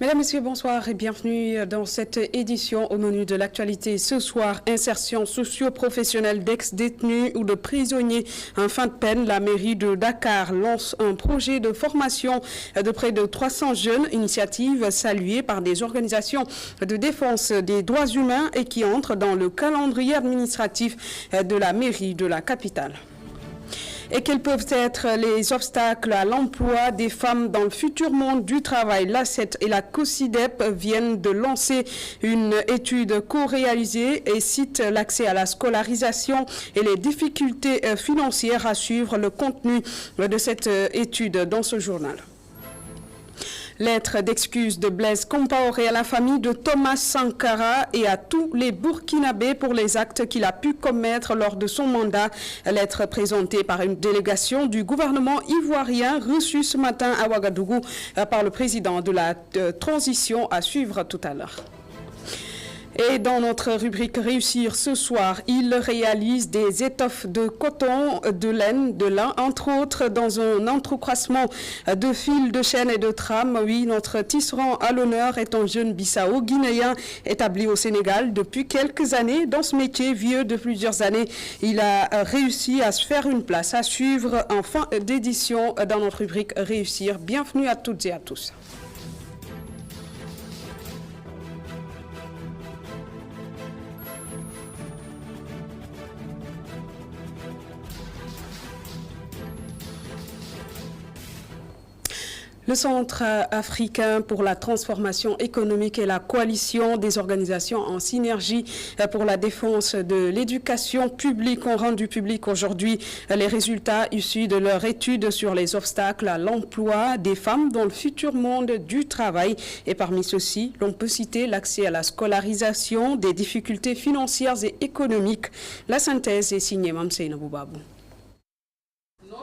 Mesdames, Messieurs, bonsoir et bienvenue dans cette édition. Au menu de l'actualité ce soir, insertion socio-professionnelle d'ex-détenus ou de prisonniers en fin de peine. La mairie de Dakar lance un projet de formation de près de 300 jeunes, initiative saluée par des organisations de défense des droits humains et qui entre dans le calendrier administratif de la mairie de la capitale. Et quels peuvent être les obstacles à l'emploi des femmes dans le futur monde du travail? L'ACET et la COSIDEP viennent de lancer une étude co-réalisée et citent l'accès à la scolarisation et les difficultés financières à suivre. Le contenu de cette étude dans ce journal. Lettre d'excuse de Blaise Compaoré à la famille de Thomas Sankara et à tous les Burkinabés pour les actes qu'il a pu commettre lors de son mandat. Lettre présentée par une délégation du gouvernement ivoirien reçue ce matin à Ouagadougou par le président de la transition à suivre tout à l'heure. Et dans notre rubrique Réussir ce soir, il réalise des étoffes de coton, de laine, de lin, entre autres, dans un entrecroissement de fils, de chaînes et de trames. Oui, notre tisserand à l'honneur est un jeune Bissau-Guinéen établi au Sénégal depuis quelques années. Dans ce métier vieux de plusieurs années, il a réussi à se faire une place, à suivre en fin d'édition dans notre rubrique Réussir. Bienvenue à toutes et à tous. Le Centre africain pour la transformation économique et la coalition des organisations en synergie pour la défense de l'éducation publique ont rendu public aujourd'hui les résultats issus de leur étude sur les obstacles à l'emploi des femmes dans le futur monde du travail. Et parmi ceux-ci, l'on peut citer l'accès à la scolarisation, des difficultés financières et économiques. La synthèse est signée Mamseina Boubabou.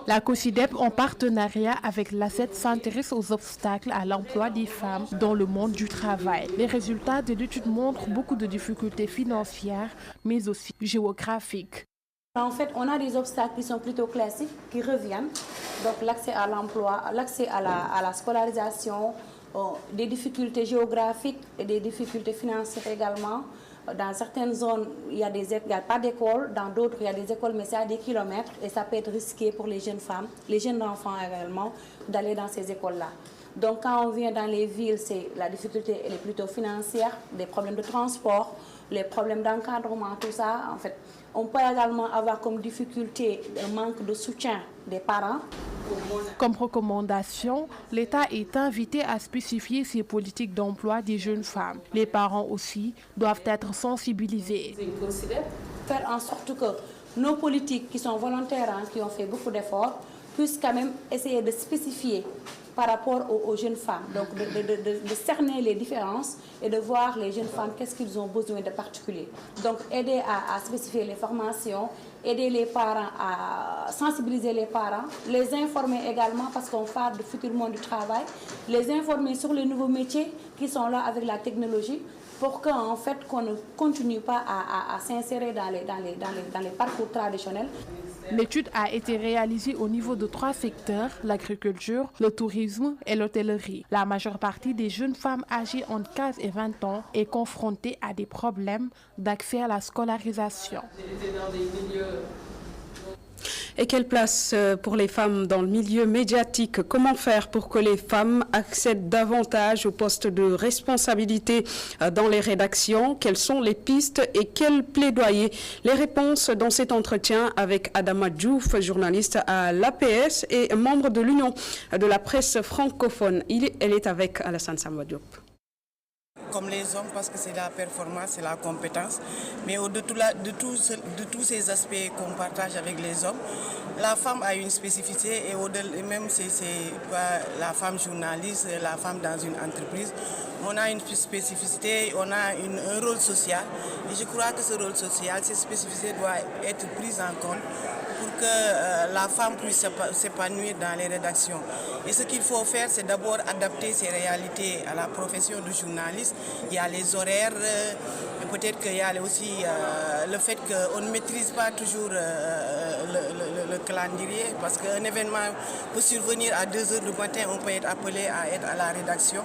La COSIDEP, en partenariat avec l'ACET, s'intéresse aux obstacles à l'emploi des femmes dans le monde du travail. Les résultats de l'étude montrent beaucoup de difficultés financières, mais aussi géographiques. En fait, on a des obstacles qui sont plutôt classiques, qui reviennent. Donc l'accès à l'emploi, l'accès à la scolarisation, des difficultés géographiques et des difficultés financières également. Dans certaines zones, il n'y a pas d'école. Dans d'autres, il y a des écoles, mais c'est à des kilomètres. Et ça peut être risqué pour les jeunes femmes, les jeunes enfants également, d'aller dans ces écoles-là. Donc quand on vient dans les villes, la difficulté elle est plutôt financière, des problèmes de transport, les problèmes d'encadrement, tout ça. En fait, on peut également avoir comme difficulté un manque de soutien des parents. Comme recommandation, l'État est invité à spécifier ses politiques d'emploi des jeunes femmes. Les parents aussi doivent être sensibilisés. Faire en sorte que nos politiques qui sont volontaires, qui ont fait beaucoup d'efforts, puissent quand même essayer de spécifier par rapport aux jeunes femmes. Donc de cerner les différences et de voir les jeunes femmes qu'est-ce qu'ils ont besoin de particulier. Donc aider à spécifier les formations, aider les parents à sensibiliser les parents, les informer également parce qu'on parle du futur monde du travail, les informer sur les nouveaux métiers qui sont là avec la technologie pour qu'en fait qu'on ne continue pas à s'insérer dans les parcours traditionnels. L'étude a été réalisée au niveau de 3 secteurs, l'agriculture, le tourisme et l'hôtellerie. La majeure partie des jeunes femmes âgées entre 15 et 20 ans est confrontée à des problèmes d'accès à la scolarisation. Et quelle place pour les femmes dans le milieu médiatique? Comment faire pour que les femmes accèdent davantage aux postes de responsabilité dans les rédactions? Quelles sont les pistes et quel plaidoyer? Les réponses dans cet entretien avec Adama Diouf, journaliste à l'APS et membre de l'Union de la presse francophone. Elle est avec Alassane Samba Diop. Comme les hommes, parce que c'est la performance, c'est la compétence. Mais de tous ces aspects qu'on partage avec les hommes, la femme a une spécificité et au-delà, même c'est la femme journaliste, la femme dans une entreprise, on a une spécificité, on a un rôle social. Et je crois que ce rôle social, cette spécificité doit être prise en compte pour que la femme puisse s'épanouir dans les rédactions. Et ce qu'il faut faire, c'est d'abord adapter ces réalités à la profession de journaliste. Il y a les horaires peut-être qu'il y a aussi le fait qu'on ne maîtrise pas toujours le calendrier, parce qu'un événement peut survenir à 2 h du matin, on peut être appelé à être à la rédaction.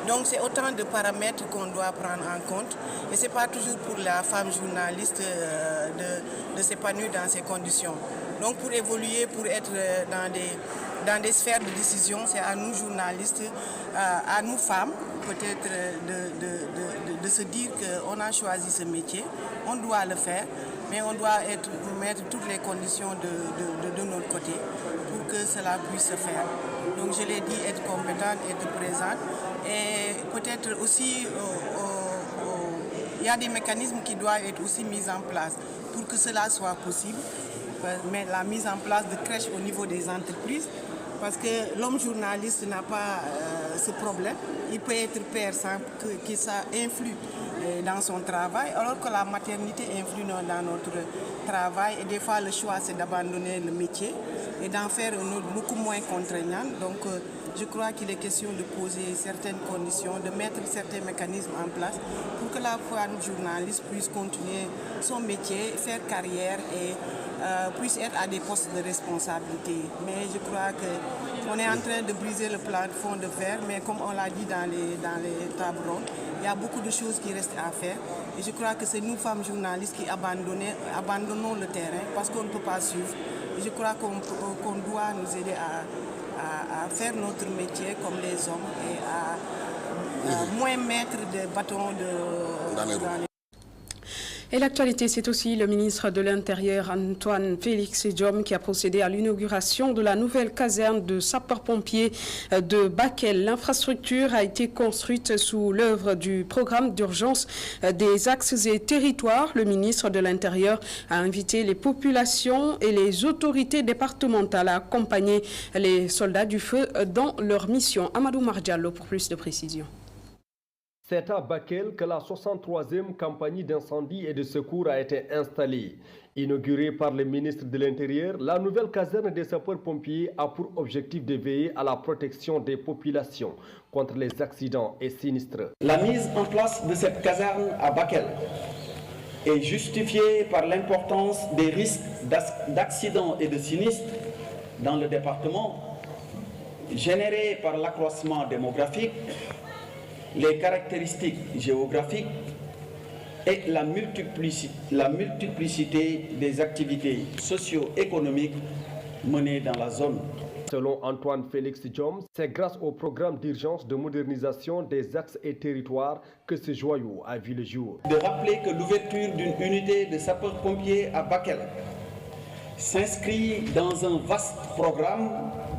Donc c'est autant de paramètres qu'on doit prendre en compte. Et ce n'est pas toujours pour la femme journaliste de s'épanouir dans ces conditions. Donc pour évoluer, pour être dans des sphères de décision, c'est à nous journalistes, à nous femmes, peut-être de se dire qu'on a choisi ce métier, on doit le faire, mais on doit mettre toutes les conditions de notre côté pour que cela puisse se faire. Donc je l'ai dit, être compétente, être présente, et peut-être aussi il y a des mécanismes qui doivent être aussi mis en place pour que cela soit possible. Mais la mise en place de crèches au niveau des entreprises, parce que l'homme journaliste n'a pas ce problème. Il peut être père sans que ça influe dans son travail, alors que la maternité influe dans notre travail. Et des fois, le choix, c'est d'abandonner le métier et d'en faire un autre beaucoup moins contraignant. Donc, je crois qu'il est question de poser certaines conditions, de mettre certains mécanismes en place pour que la femme journaliste puisse continuer son métier, faire carrière et puisse être à des postes de responsabilité. Mais je crois qu'on est en train de briser le plafond de verre, mais comme on l'a dit dans les tables rondes, il y a beaucoup de choses qui restent à faire. Et je crois que c'est nous, femmes journalistes, qui abandonnons le terrain parce qu'on ne peut pas suivre. Et je crois qu'on doit nous aider à faire notre métier comme les hommes et à moins mettre des bâtons dans les roues. Et l'actualité, c'est aussi le ministre de l'Intérieur, Antoine Félix Diome, qui a procédé à l'inauguration de la nouvelle caserne de sapeurs-pompiers de Bakel. L'infrastructure a été construite sous l'œuvre du programme d'urgence des axes et territoires. Le ministre de l'Intérieur a invité les populations et les autorités départementales à accompagner les soldats du feu dans leur mission. Amadou Mardiallo pour plus de précisions. C'est à Bakel que la 63e compagnie d'incendie et de secours a été installée. Inaugurée par le ministre de l'Intérieur, la nouvelle caserne des sapeurs-pompiers a pour objectif de veiller à la protection des populations contre les accidents et sinistres. La mise en place de cette caserne à Bakel est justifiée par l'importance des risques d'accidents et de sinistres dans le département, générés par l'accroissement démographique, les caractéristiques géographiques et la multiplicité des activités socio-économiques menées dans la zone. Selon Antoine Félix Diome, c'est grâce au programme d'urgence de modernisation des axes et territoires que ce joyau a vu le jour. De rappeler que l'ouverture d'une unité de sapeurs-pompiers à Bakel s'inscrit dans un vaste programme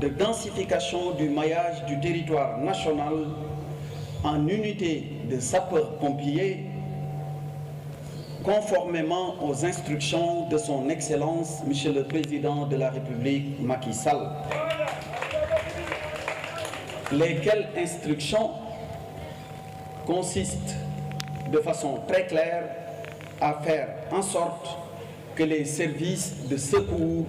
de densification du maillage du territoire national en unité de sapeurs-pompiers, conformément aux instructions de son Excellence, Monsieur le Président de la République, Macky Sall. Lesquelles instructions consistent de façon très claire à faire en sorte que les services de secours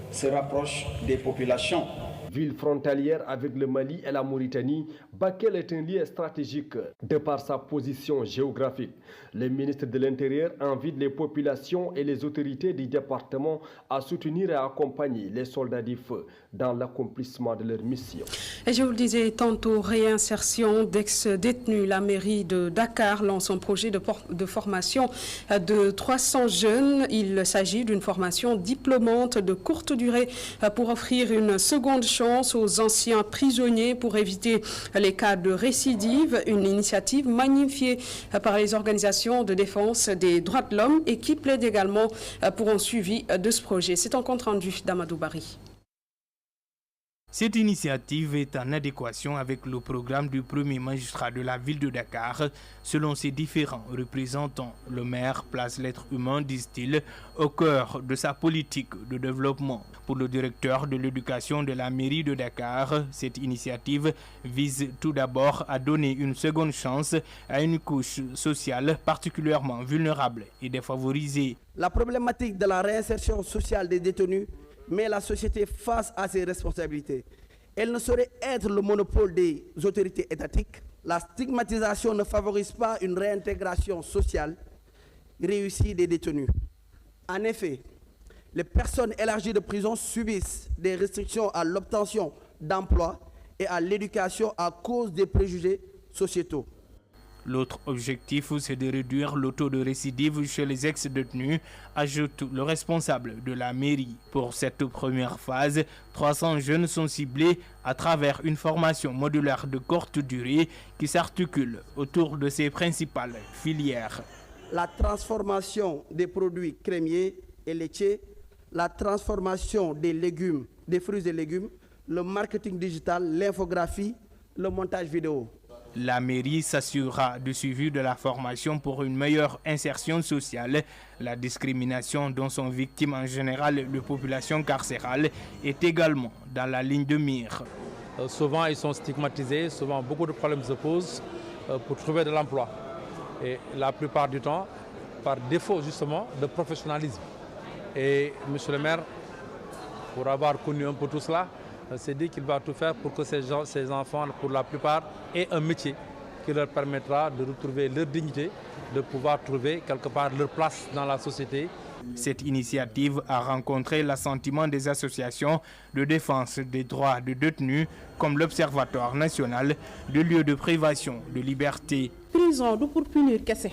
se rapprochent des populations. Ville frontalière avec le Mali et la Mauritanie, Bakel est un lieu stratégique de par sa position géographique. Le ministre de l'Intérieur invite les populations et les autorités du département à soutenir et à accompagner les soldats du feu dans l'accomplissement de leur mission. Et je vous le disais tantôt, réinsertion d'ex-détenus. La mairie de Dakar lance un projet de formation de 300 jeunes. Il s'agit d'une formation diplômante de courte durée pour offrir une seconde chance aux anciens prisonniers pour éviter les cas de récidive. Une initiative magnifiée par les organisations de défense des droits de l'homme et qui plaide également pour un suivi de ce projet. C'est un compte rendu d'Amadou Bari. Cette initiative est en adéquation avec le programme du premier magistrat de la ville de Dakar. Selon ses différents représentants, le maire place l'être humain, disent-ils, au cœur de sa politique de développement. Pour le directeur de l'éducation de la mairie de Dakar, cette initiative vise tout d'abord à donner une seconde chance à une couche sociale particulièrement vulnérable et défavorisée. La problématique de la réinsertion sociale des détenus met la société face à ses responsabilités. Elle ne saurait être le monopole des autorités étatiques. La stigmatisation ne favorise pas une réintégration sociale, réussie des détenus. En effet, les personnes élargies de prison subissent des restrictions à l'obtention d'emploi et à l'éducation à cause des préjugés sociétaux. L'autre objectif, c'est de réduire le taux de récidive chez les ex-détenus, ajoute le responsable de la mairie. Pour cette première phase, 300 jeunes sont ciblés à travers une formation modulaire de courte durée qui s'articule autour de ces principales filières. La transformation des produits crémiers et laitiers, la transformation des légumes, des fruits et légumes, le marketing digital, l'infographie, le montage vidéo. La mairie s'assurera du suivi de la formation pour une meilleure insertion sociale. La discrimination dont sont victimes en général les populations carcérales est également dans la ligne de mire. Souvent ils sont stigmatisés, souvent beaucoup de problèmes se posent pour trouver de l'emploi. Et la plupart du temps, par défaut justement de professionnalisme. Et monsieur le maire, pour avoir connu un peu tout cela, s'est dit qu'il va tout faire pour que ces enfants, pour la plupart, aient un métier qui leur permettra de retrouver leur dignité, de pouvoir trouver quelque part leur place dans la société. Cette initiative a rencontré l'assentiment des associations de défense des droits des détenus, comme l'Observatoire national de lieux de privation de liberté. Prison pour punir, qu'est-ce?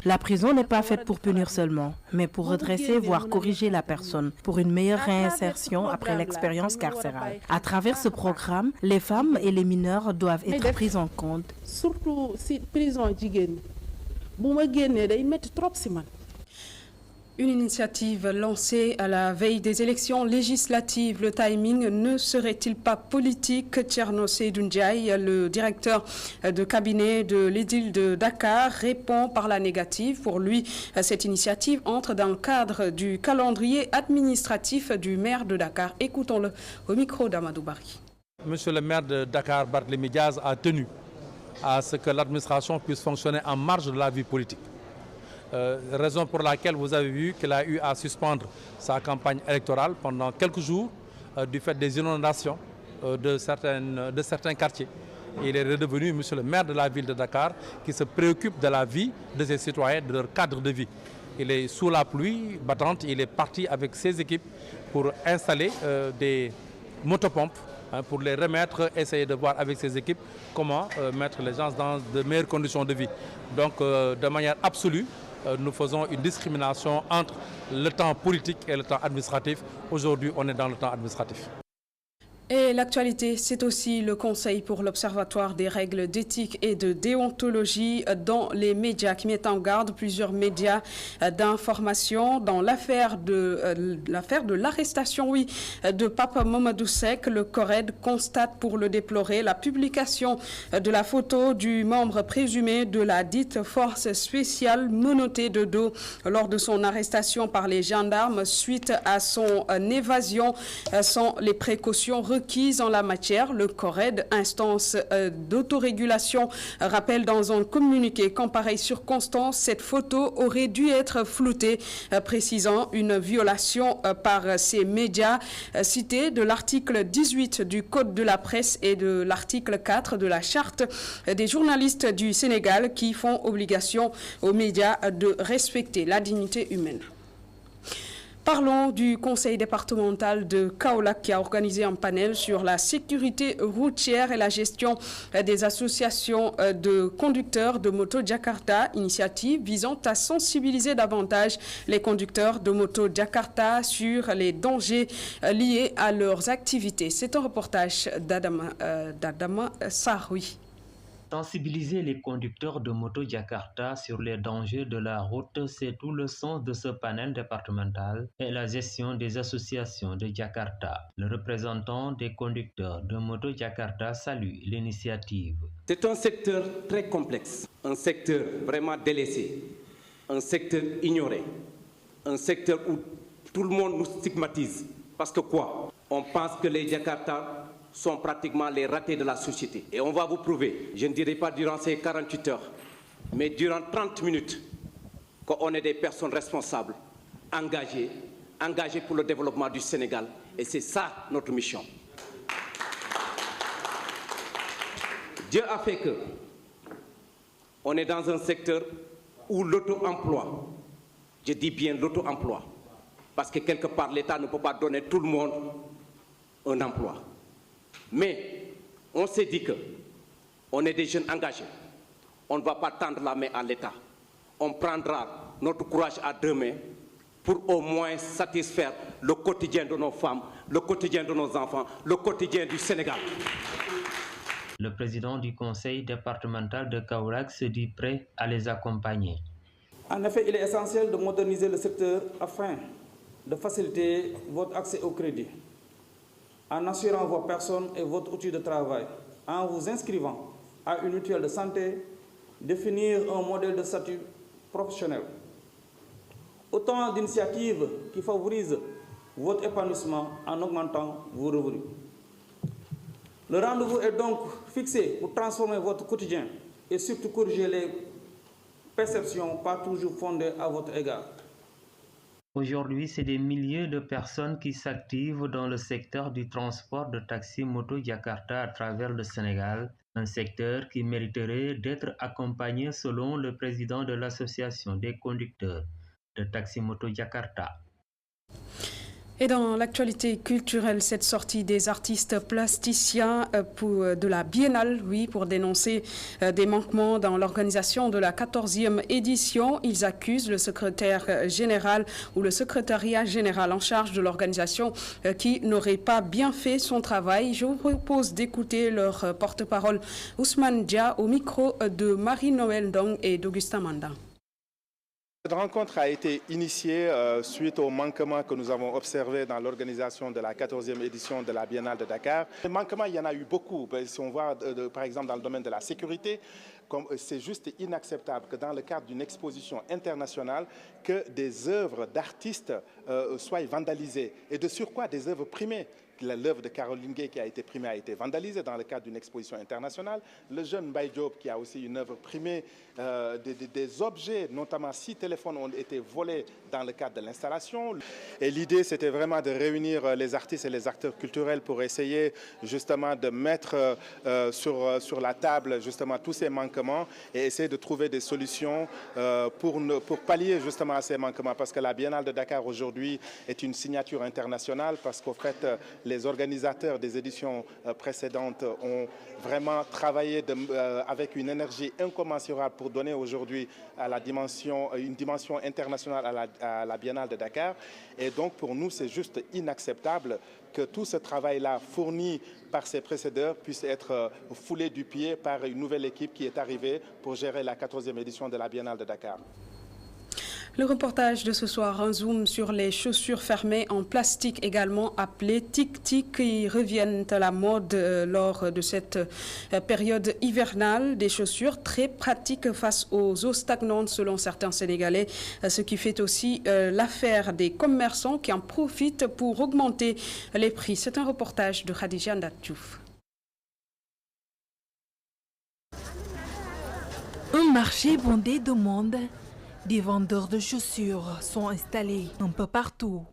La prison n'est pas faite pour punir seulement, mais pour redresser, voire corriger la personne, pour une meilleure réinsertion après l'expérience carcérale. À travers ce programme, les femmes et les mineurs doivent être prises en compte. Surtout si prison Une initiative lancée à la veille des élections législatives. Le timing ne serait-il pas politique? Thierno Seydou Ndiaye, le directeur de cabinet de l'édile de Dakar, répond par la négative. Pour lui, cette initiative entre dans le cadre du calendrier administratif du maire de Dakar. Écoutons-le au micro d'Amadou Bari. Monsieur le maire de Dakar, Barthélémy Diaz, a tenu à ce que l'administration puisse fonctionner en marge de la vie politique. Raison pour laquelle vous avez vu qu'il a eu à suspendre sa campagne électorale pendant quelques jours du fait des inondations de certains quartiers. Il est redevenu monsieur le maire de la ville de Dakar qui se préoccupe de la vie de ses citoyens, de leur cadre de vie. Il est sous la pluie battante, il est parti avec ses équipes pour installer des motopompes pour les remettre, essayer de voir avec ses équipes comment mettre les gens dans de meilleures conditions de vie. Donc de manière absolue, nous faisons une discrimination entre le temps politique et le temps administratif. Aujourd'hui, on est dans le temps administratif. Et l'actualité, c'est aussi le Conseil pour l'Observatoire des règles d'éthique et de déontologie dans les médias qui met en garde plusieurs médias d'information dans l'affaire de l'arrestation de Papa Mamadou Seck. Le CORED constate pour le déplorer la publication de la photo du membre présumé de la dite force spéciale menotté de dos lors de son arrestation par les gendarmes suite à son évasion sans les précautions requises en la matière. Le CORED, instance d'autorégulation, rappelle dans un communiqué qu'en pareille circonstance, cette photo aurait dû être floutée, précisant une violation par ces médias cités de l'article 18 du Code de la presse et de l'article 4 de la Charte des journalistes du Sénégal qui font obligation aux médias de respecter la dignité humaine. Parlons du conseil départemental de Kaolack qui a organisé un panel sur la sécurité routière et la gestion des associations de conducteurs de moto Jakarta, initiative visant à sensibiliser davantage les conducteurs de moto Jakarta sur les dangers liés à leurs activités. C'est un reportage d'Adama Saroui. Sensibiliser les conducteurs de moto Jakarta sur les dangers de la route, c'est tout le sens de ce panel départemental et la gestion des associations de Jakarta. Le représentant des conducteurs de moto Jakarta salue l'initiative. C'est un secteur très complexe, un secteur vraiment délaissé, un secteur ignoré, un secteur où tout le monde nous stigmatise. Parce que quoi? On pense que les Jakarta sont pratiquement les ratés de la société. Et on va vous prouver, je ne dirais pas durant ces 48 heures, mais durant 30 minutes, qu'on est des personnes responsables, engagées pour le développement du Sénégal. Et c'est ça notre mission. Dieu a fait que On est dans un secteur où l'auto-emploi, je dis bien l'auto-emploi, parce que quelque part l'État ne peut pas donner tout le monde un emploi. Mais on s'est dit qu'on est des jeunes engagés, on ne va pas tendre la main à l'État. On prendra notre courage à deux mains pour au moins satisfaire le quotidien de nos femmes, le quotidien de nos enfants, le quotidien du Sénégal. Le président du conseil départemental de Kaolack se dit prêt à les accompagner. En effet, il est essentiel de moderniser le secteur afin de faciliter votre accès au crédit, en assurant vos personnes et votre outil de travail, en vous inscrivant à une mutuelle de santé, définir un modèle de statut professionnel. Autant d'initiatives qui favorisent votre épanouissement en augmentant vos revenus. Le rendez-vous est donc fixé pour transformer votre quotidien et surtout corriger les perceptions pas toujours fondées à votre égard. Aujourd'hui, c'est des milliers de personnes qui s'activent dans le secteur du transport de taxi moto Jakarta à travers le Sénégal, un secteur qui mériterait d'être accompagné selon le président de l'association des conducteurs de taxi moto Jakarta. Et dans l'actualité culturelle, cette sortie des artistes plasticiens de la Biennale, pour dénoncer des manquements dans l'organisation de la 14e édition. Ils accusent le secrétaire général ou le secrétariat général en charge de l'organisation qui n'aurait pas bien fait son travail. Je vous propose d'écouter leur porte-parole Ousmane Dia au micro de Marie-Noël Ndong et d'Augustin Manda. Cette rencontre a été initiée suite aux manquements que nous avons observés dans l'organisation de la 14e édition de la Biennale de Dakar. Les manquements, il y en a eu beaucoup. Si on voit par exemple dans le domaine de la sécurité, c'est juste inacceptable que dans le cadre d'une exposition internationale, que des œuvres d'artistes soient vandalisées et de surcroît des œuvres primées. L'œuvre de Caroline Gueye qui a été primée a été vandalisée dans le cadre d'une exposition internationale. Le jeune Mbaye Diop qui a aussi une œuvre primée, des objets, notamment 6 téléphones ont été volés dans le cadre de l'installation. Et l'idée c'était vraiment de réunir les artistes et les acteurs culturels pour essayer justement de mettre sur la table justement tous ces manquements et essayer de trouver des solutions pour pallier justement à ces manquements. Parce que la Biennale de Dakar aujourd'hui est une signature internationale parce qu'au fait les organisateurs des éditions précédentes ont vraiment travaillé avec une énergie incommensurable pour donner aujourd'hui une dimension internationale à la Biennale de Dakar. Et donc pour nous, c'est juste inacceptable que tout ce travail-là fourni par ses précédents puisse être foulé du pied par une nouvelle équipe qui est arrivée pour gérer la 14e édition de la Biennale de Dakar. Le reportage de ce soir, un zoom sur les chaussures fermées en plastique également appelées tic-tic qui reviennent à la mode lors de cette période hivernale. Des chaussures très pratiques face aux eaux stagnantes selon certains Sénégalais, ce qui fait aussi l'affaire des commerçants qui en profitent pour augmenter les prix. C'est un reportage de Khadija Ndatiouf. Un marché bondé de monde. Des vendeurs de chaussures sont installés un peu partout.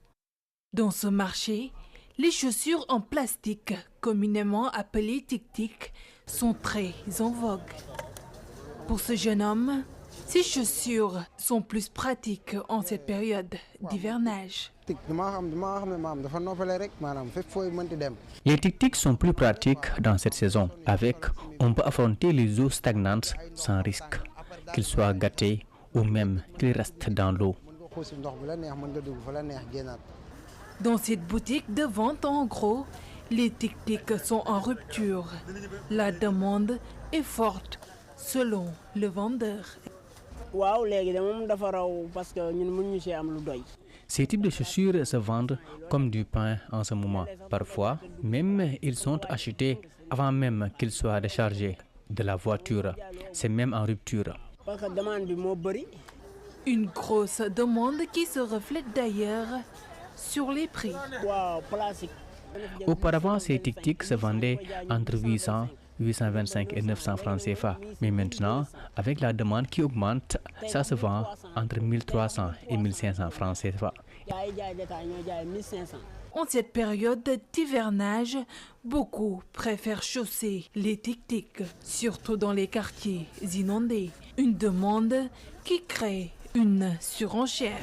Dans ce marché, les chaussures en plastique, communément appelées tic-tic, sont très en vogue. Pour ce jeune homme, ces chaussures sont plus pratiques en cette période d'hivernage. Les tic-tics sont plus pratiques dans cette saison. Avec, on peut affronter les eaux stagnantes sans risque, qu'ils soient gâtés ou même qu'ils restent dans l'eau. Dans cette boutique de vente en gros, les tic-tics sont en rupture. La demande est forte, selon le vendeur. Ces types de chaussures se vendent comme du pain en ce moment. Parfois, même ils sont achetés avant même qu'ils soient déchargés de la voiture. C'est même en rupture. Une grosse demande qui se reflète d'ailleurs sur les prix. Auparavant, ces tic-tics se vendaient entre 800, 825 et 900 francs CFA. Mais maintenant, avec la demande qui augmente, ça se vend entre 1300 et 1500 francs CFA. En cette période d'hivernage, beaucoup préfèrent chausser les tic-tics, surtout dans les quartiers inondés. Une demande qui crée une surenchère.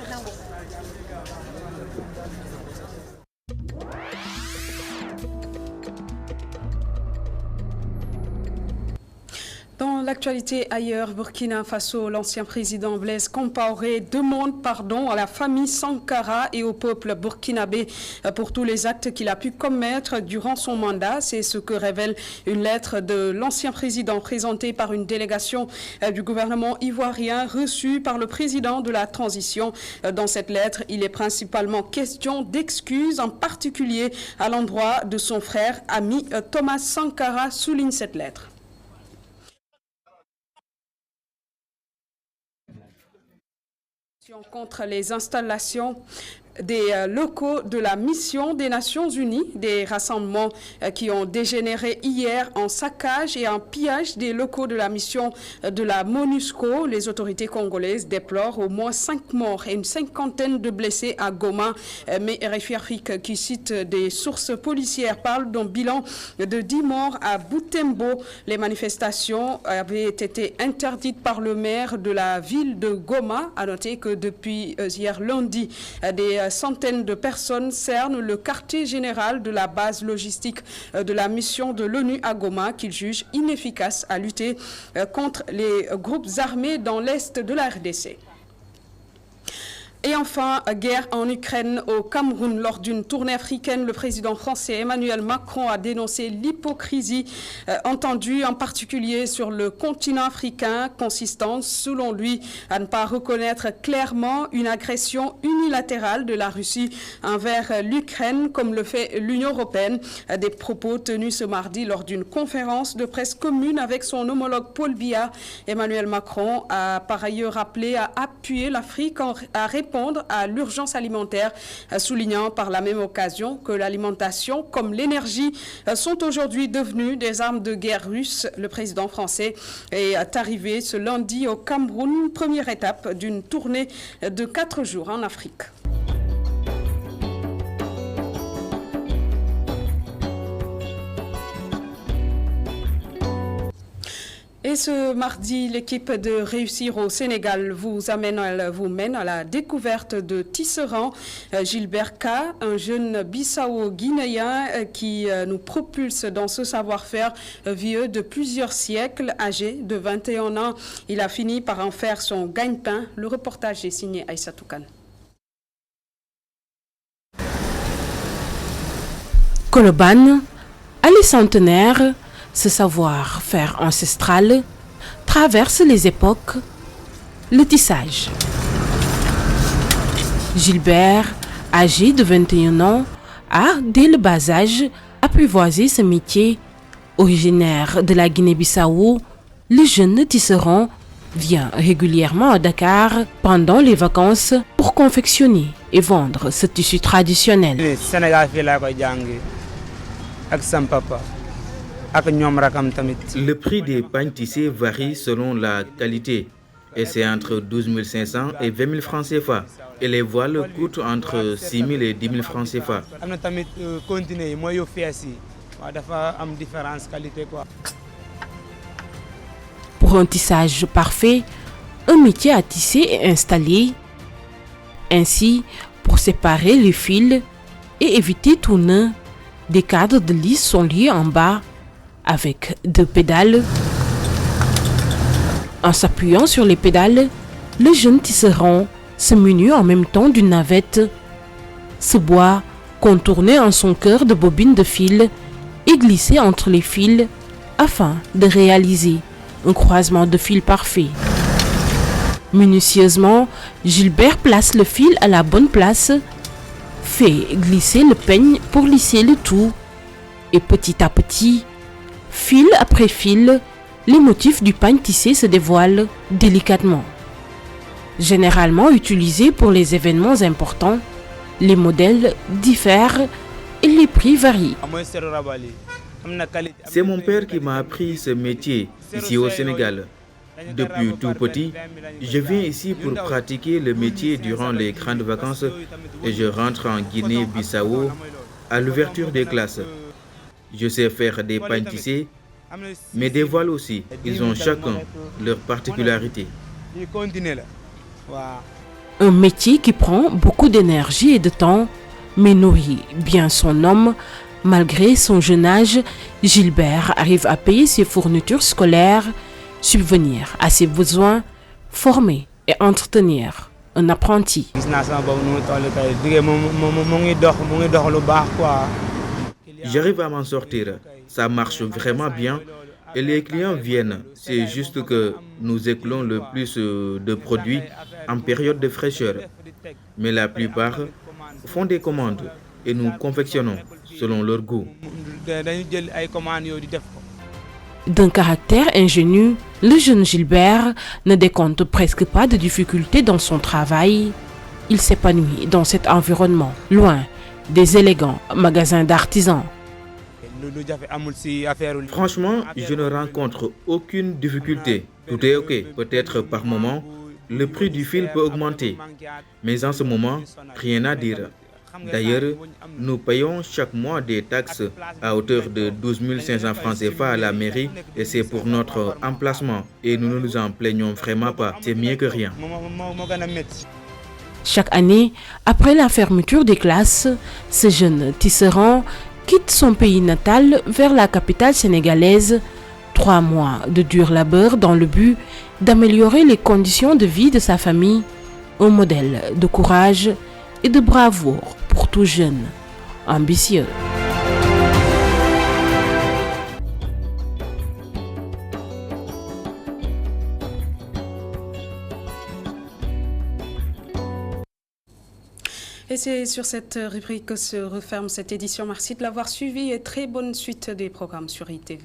Dans l'actualité ailleurs, Burkina Faso, l'ancien président Blaise Compaoré demande pardon à la famille Sankara et au peuple burkinabé pour tous les actes qu'il a pu commettre durant son mandat. C'est ce que révèle une lettre de l'ancien président présentée par une délégation du gouvernement ivoirien reçue par le président de la transition. Dans cette lettre, il est principalement question d'excuses, en particulier à l'endroit de son frère ami Thomas Sankara, souligne cette lettre. Contre les installations des locaux de la mission des Nations Unies, des rassemblements qui ont dégénéré hier en saccage et en pillage des locaux de la mission de la MONUSCO. Les autorités congolaises déplorent au moins 5 morts et une cinquantaine de blessés à Goma. Mais RFI Afrique, qui cite des sources policières, parle d'un bilan de 10 morts à Butembo. Les manifestations avaient été interdites par le maire de la ville de Goma. À noter que depuis hier lundi, des centaines de personnes cernent le quartier général de la base logistique de la mission de l'ONU à Goma, qu'ils jugent inefficace à lutter contre les groupes armés dans l'est de la RDC. Et enfin, guerre en Ukraine, au Cameroun. Lors d'une tournée africaine, le président français Emmanuel Macron a dénoncé l'hypocrisie entendue en particulier sur le continent africain, consistant, selon lui, à ne pas reconnaître clairement une agression unilatérale de la Russie envers l'Ukraine, comme le fait l'Union européenne. Des propos tenus ce mardi lors d'une conférence de presse commune avec son homologue Paul Biya. Emmanuel Macron a par ailleurs appelé à appuyer l'Afrique à répondre à l'urgence alimentaire, soulignant par la même occasion que l'alimentation comme l'énergie sont aujourd'hui devenues des armes de guerre russes. Le président français est arrivé ce lundi au Cameroun, première étape d'une tournée de 4 jours en Afrique. Et ce mardi, l'équipe de Réussir au Sénégal vous mène à la découverte de Tisserand Gilbert K, un jeune Bissau-guinéen qui nous propulse dans ce savoir-faire vieux de plusieurs siècles. Âgé de 21 ans, il a fini par en faire son gagne-pain. Le reportage est signé Aïssatou Kane. Colobane, allée centenaire, ce savoir-faire ancestral traverse les époques, le tissage. Gilbert, âgé de 21 ans, a, dès le bas âge, apprivoisé ce métier. Originaire de la Guinée-Bissau, le jeune tisserand vient régulièrement à Dakar pendant les vacances pour confectionner et vendre ce tissu traditionnel. Le prix des pagnes tissées varie selon la qualité et c'est entre 12 500 et 20 000 francs CFA. Et les voiles coûtent entre 6 000 et 10 000 francs CFA. Pour un tissage parfait, un métier à tisser est installé. Ainsi, pour séparer les fils et éviter tout nœud, des cadres de lisse sont liés en bas avec 2 pédales. En s'appuyant sur les pédales, le jeune tisserand se munit en même temps d'une navette. Ce bois, contourné en son cœur de bobines de fil, est glissé entre les fils afin de réaliser un croisement de fil parfait. Minutieusement, Gilbert place le fil à la bonne place, fait glisser le peigne pour lisser le tout et petit à petit, fil après fil, les motifs du pagne tissé se dévoilent délicatement. Généralement utilisés pour les événements importants, les modèles diffèrent et les prix varient. C'est mon père qui m'a appris ce métier ici au Sénégal. Depuis tout petit, je viens ici pour pratiquer le métier durant les grandes vacances et je rentre en Guinée-Bissau à l'ouverture des classes. Je sais faire des pagnes tissées, mais des voiles aussi. Ils ont chacun leur particularité. Un métier qui prend beaucoup d'énergie et de temps, mais nourrit bien son homme. Malgré son jeune âge, Gilbert arrive à payer ses fournitures scolaires, subvenir à ses besoins, former et entretenir un apprenti. J'arrive à m'en sortir. Ça marche vraiment bien et les clients viennent. C'est juste que nous écoulons le plus de produits en période de fraîcheur. Mais la plupart font des commandes et nous confectionnons selon leur goût. D'un caractère ingénieux, le jeune Gilbert ne décompte presque pas de difficultés dans son travail. Il s'épanouit dans cet environnement, loin des élégants magasins d'artisans. Franchement, je ne rencontre aucune difficulté. Tout est OK. Peut-être par moment, le prix du fil peut augmenter. Mais en ce moment, rien à dire. D'ailleurs, nous payons chaque mois des taxes à hauteur de 12 500 francs CFA à la mairie et c'est pour notre emplacement. Et nous ne nous en plaignons vraiment pas. C'est mieux que rien. Chaque année, après la fermeture des classes, ce jeune tisserand quitte son pays natal vers la capitale sénégalaise. 3 mois de dur labeur dans le but d'améliorer les conditions de vie de sa famille. Un modèle de courage et de bravoure pour tout jeune ambitieux. Et c'est sur cette rubrique que se referme cette édition. Merci de l'avoir suivi et très bonne suite des programmes sur ITV.